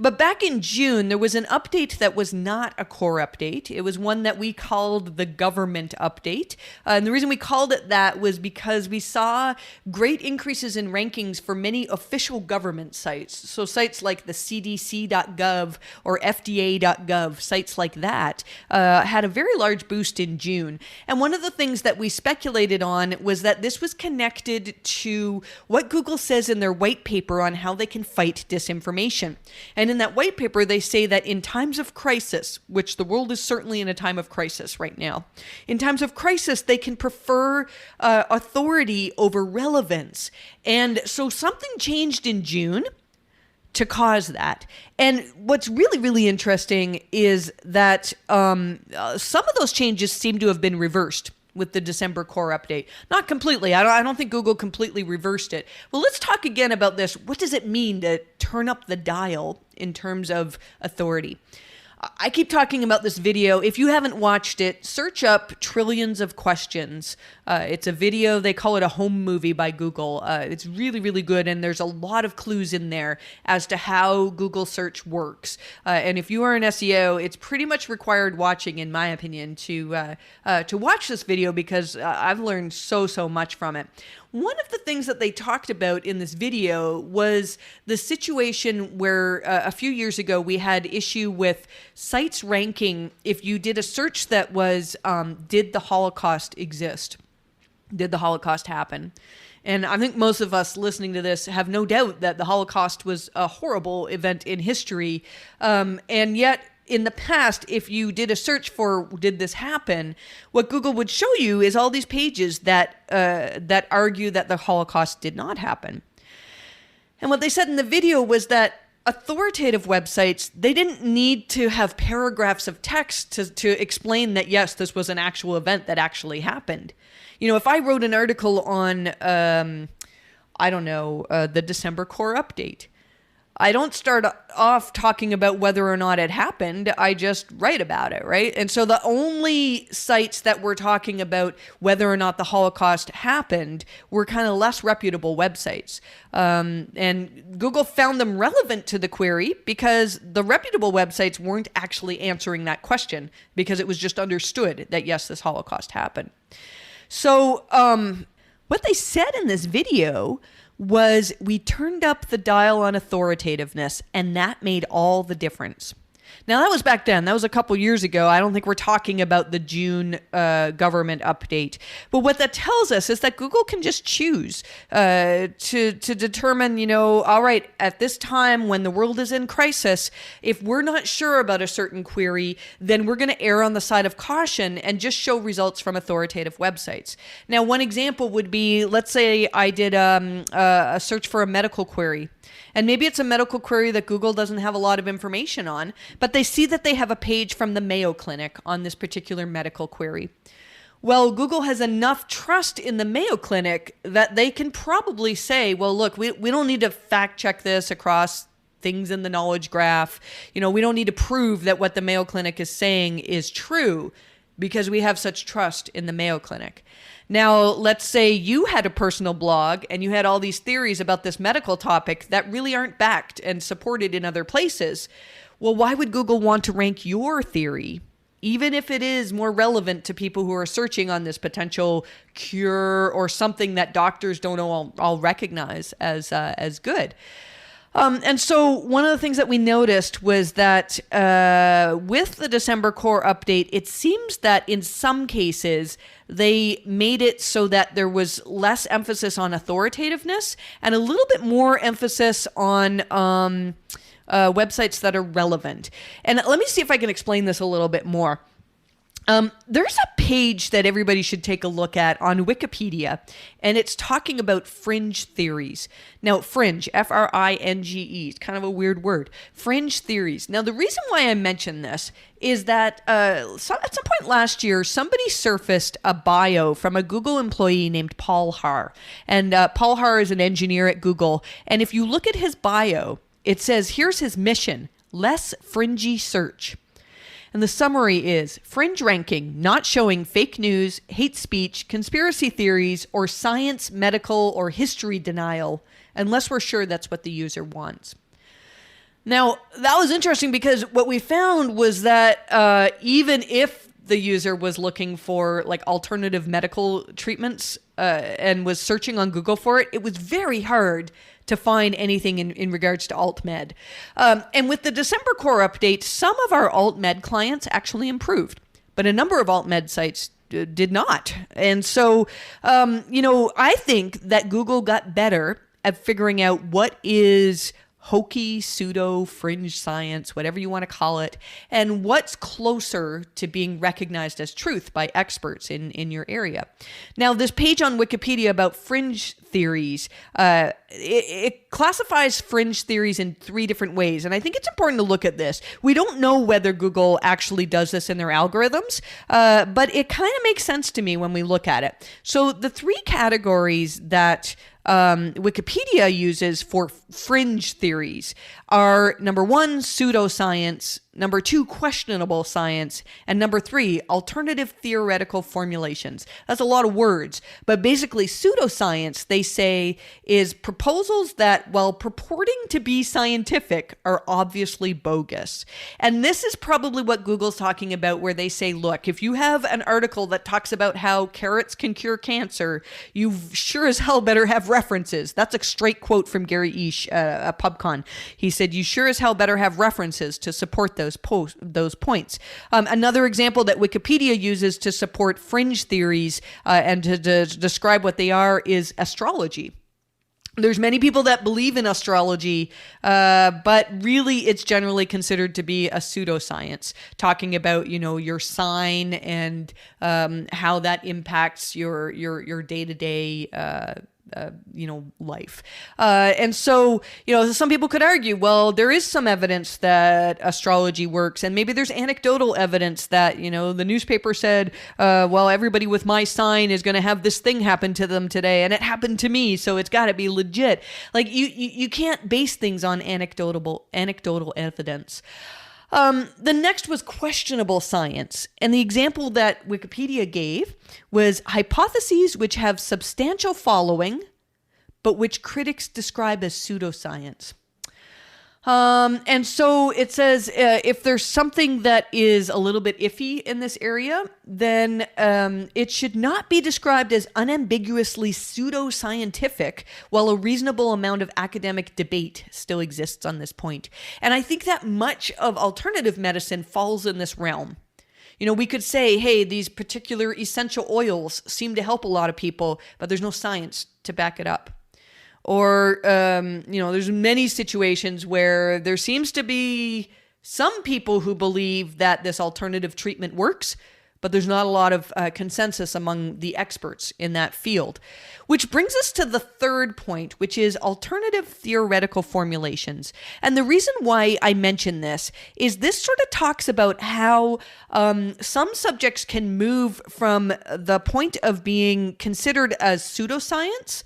But back in June, there was an update that was not a core update. It was one that we called the government update. And the reason we called it that was because we saw great increases in rankings for many official government sites. So sites like the cdc.gov or fda.gov, sites like that, had a very large boost in June. And one of the things that we speculated on was that this was connected to what Google says in their white paper on how they can fight disinformation. And in that white paper, they say that in times of crisis, which the world is certainly in a time of crisis right now, in times of crisis, they can prefer authority over relevance. And so something changed in June to cause that. And what's really, really interesting is that some of those changes seem to have been reversed with the December core update. Not completely. I don't think Google completely reversed it. Well, let's talk again about this. What does it mean to turn up the dial in terms of authority? I keep talking about this video. If you haven't watched it, search up Trillions of Questions. It's a video. They call it a home movie by Google. It's really, really good. And there's a lot of clues in there as to how Google search works. And if you are an SEO, it's pretty much required watching, in my opinion, to watch this video because I've learned so much from it. One of the things that they talked about in this video was the situation where a few years ago we had issue with sites ranking if you did a search that was, did the Holocaust exist? Did the Holocaust happen? And I think most of us listening to this have no doubt that the Holocaust was a horrible event in history. And yet, in the past, if you did a search for did this happen, what Google would show you is all these pages that argue that the Holocaust did not happen. And what they said in the video was that authoritative websites, they didn't need to have paragraphs of text to explain that, yes, this was an actual event that actually happened. You know, if I wrote an article on, the December core update, I don't start off talking about whether or not it happened. I just write about it, right? And so the only sites that were talking about whether or not the Holocaust happened were kind of less reputable websites. And Google found them relevant to the query because the reputable websites weren't actually answering that question because it was just understood that, yes, this Holocaust happened. So what they said in this video was we turned up the dial on authoritativeness, and that made all the difference. Now, that was back then. That was a couple years ago. I don't think we're talking about the June government update. But what that tells us is that Google can just choose to determine, all right, at this time when the world is in crisis, if we're not sure about a certain query, then we're going to err on the side of caution and just show results from authoritative websites. Now, one example would be, let's say I did a search for a medical query. And maybe it's a medical query that Google doesn't have a lot of information on, but they see that they have a page from the Mayo Clinic on this particular medical query. Well, Google has enough trust in the Mayo Clinic that they can probably say, well, look, we don't need to fact check this across things in the knowledge graph. We don't need to prove that what the Mayo Clinic is saying is true because we have such trust in the Mayo Clinic. Now, let's say you had a personal blog and you had all these theories about this medical topic that really aren't backed and supported in other places. Well, why would Google want to rank your theory, even if it is more relevant to people who are searching on this potential cure or something that doctors don't all recognize as good? And so one of the things that we noticed was that with the December core update, it seems that in some cases they made it so that there was less emphasis on authoritativeness and a little bit more emphasis on websites that are relevant. And let me see if I can explain this a little bit more. There's a page that everybody should take a look at on Wikipedia, and it's talking about fringe theories. Now, fringe, F-R-I-N-G-E, it's kind of a weird word. Fringe theories. Now, the reason why I mention this is that at some point last year, somebody surfaced a bio from a Google employee named Paul Haahr. And Paul Haahr is an engineer at Google. And if you look at his bio, it says, here's his mission, less fringy search. And the summary is fringe ranking, not showing fake news, hate speech, conspiracy theories, or science, medical, or history denial, unless we're sure that's what the user wants. Now, that was interesting because what we found was that even if the user was looking for like alternative medical treatments and was searching on Google for it, it was very hard to find anything in regards to alt med. And with the December core update, some of our alt med clients actually improved, but a number of alt med sites did not. And so, I think that Google got better at figuring out what is hokey, pseudo, fringe science, whatever you want to call it, and what's closer to being recognized as truth by experts in your area. Now, this page on Wikipedia about fringe theories, it classifies fringe theories in 3 different ways, and I think it's important to look at this. We don't know whether Google actually does this in their algorithms, but it kind of makes sense to me when we look at it. So the 3 categories that Wikipedia uses for fringe theories are number 1, pseudoscience, number 2, questionable science, and number 3, alternative theoretical formulations. That's a lot of words, but basically pseudoscience, they say, is proposals that, while purporting to be scientific, are obviously bogus. And this is probably what Google's talking about, where they say, look, if you have an article that talks about how carrots can cure cancer, you sure as hell better have references. That's a straight quote from Gary Ish at PubCon. He said, you sure as hell better have references to support those points. Another example that Wikipedia uses to support fringe theories and to describe what they are is astrology. There's many people that believe in astrology, but really it's generally considered to be a pseudoscience, talking about, your sign and how that impacts your day-to-day life. And so, some people could argue, well, there is some evidence that astrology works, and maybe there's anecdotal evidence that, the newspaper said, well, everybody with my sign is going to have this thing happen to them today, and it happened to me, so it's got to be legit. Like, you can't base things on anecdotal evidence. The next was questionable science. And the example that Wikipedia gave was hypotheses which have substantial following, but which critics describe as pseudoscience. And so it says if there's something that is a little bit iffy in this area, then it should not be described as unambiguously pseudoscientific, while a reasonable amount of academic debate still exists on this point. And I think that much of alternative medicine falls in this realm. We could say, hey, these particular essential oils seem to help a lot of people, but there's no science to back it up. Or, there's many situations where there seems to be some people who believe that this alternative treatment works, but there's not a lot of consensus among the experts in that field. Which brings us to the third point, which is alternative theoretical formulations. And the reason why I mention this is this sort of talks about how some subjects can move from the point of being considered as pseudoscience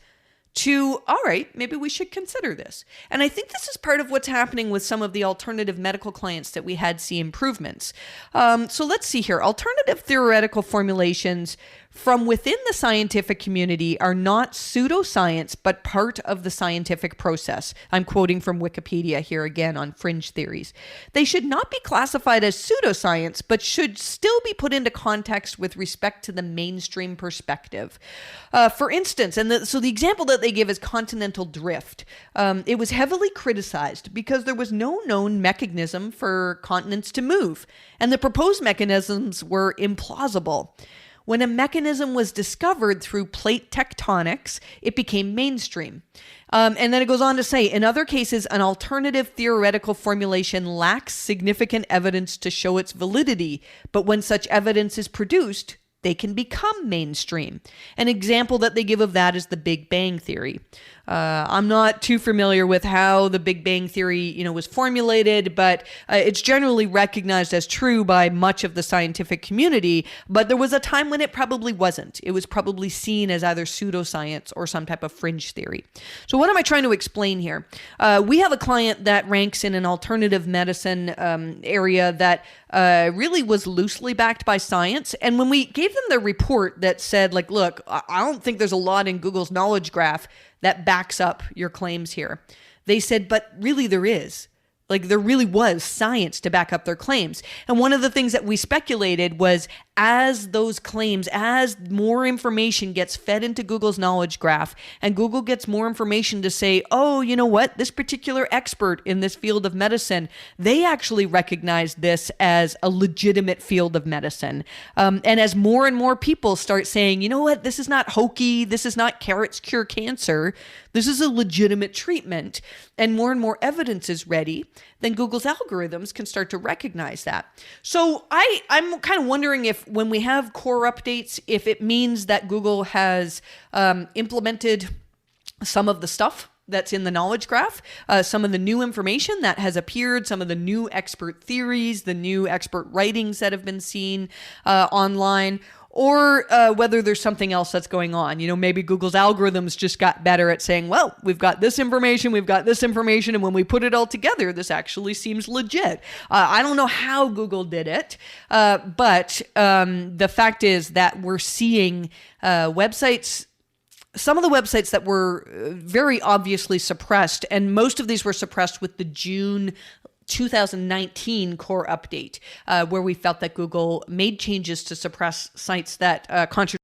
to, all right, maybe we should consider this. And I think this is part of what's happening with some of the alternative medical clients that we had see improvements. So let's see here. Alternative theoretical formulations from within the scientific community are not pseudoscience, but part of the scientific process. I'm quoting from Wikipedia here again on fringe theories. They should not be classified as pseudoscience, but should still be put into context with respect to the mainstream perspective. For instance, so the example that they give is Continental Drift. It was heavily criticized because there was no known mechanism for continents to move, and the proposed mechanisms were implausible. When a mechanism was discovered through plate tectonics, it became mainstream. And then it goes on to say, in other cases, an alternative theoretical formulation lacks significant evidence to show its validity, but when such evidence is produced, they can become mainstream. An example that they give of that is the Big Bang Theory. I'm not too familiar with how the Big Bang Theory, was formulated, but it's generally recognized as true by much of the scientific community. But there was a time when it probably wasn't. It was probably seen as either pseudoscience or some type of fringe theory. So what am I trying to explain here? We have a client that ranks in an alternative medicine area that really was loosely backed by science. And when we gave them the report that said, like, look, I don't think there's a lot in Google's knowledge graph that backs up your claims here, they said, but really there is. Like there really was science to back up their claims. And one of the things that we speculated was as those claims, as more information gets fed into Google's knowledge graph and Google gets more information to say, oh, you know what, this particular expert in this field of medicine, they actually recognize this as a legitimate field of medicine. And as more and more people start saying, you know what, this is not hokey, this is not carrots cure cancer, this is a legitimate treatment, and more evidence is ready, then Google's algorithms can start to recognize that. So I'm kind of wondering if when we have core updates, if it means that Google has implemented some of the stuff that's in the knowledge graph, some of the new information that has appeared, some of the new expert theories, the new expert writings that have been seen online, or whether there's something else that's going on. You know, maybe Google's algorithms just got better at saying, well, we've got this information, and when we put it all together, this actually seems legit. I don't know how Google did it, but the fact is that we're seeing websites, some of the websites that were very obviously suppressed, and most of these were suppressed with the June 2019 core update, where we felt that Google made changes to suppress sites that contradict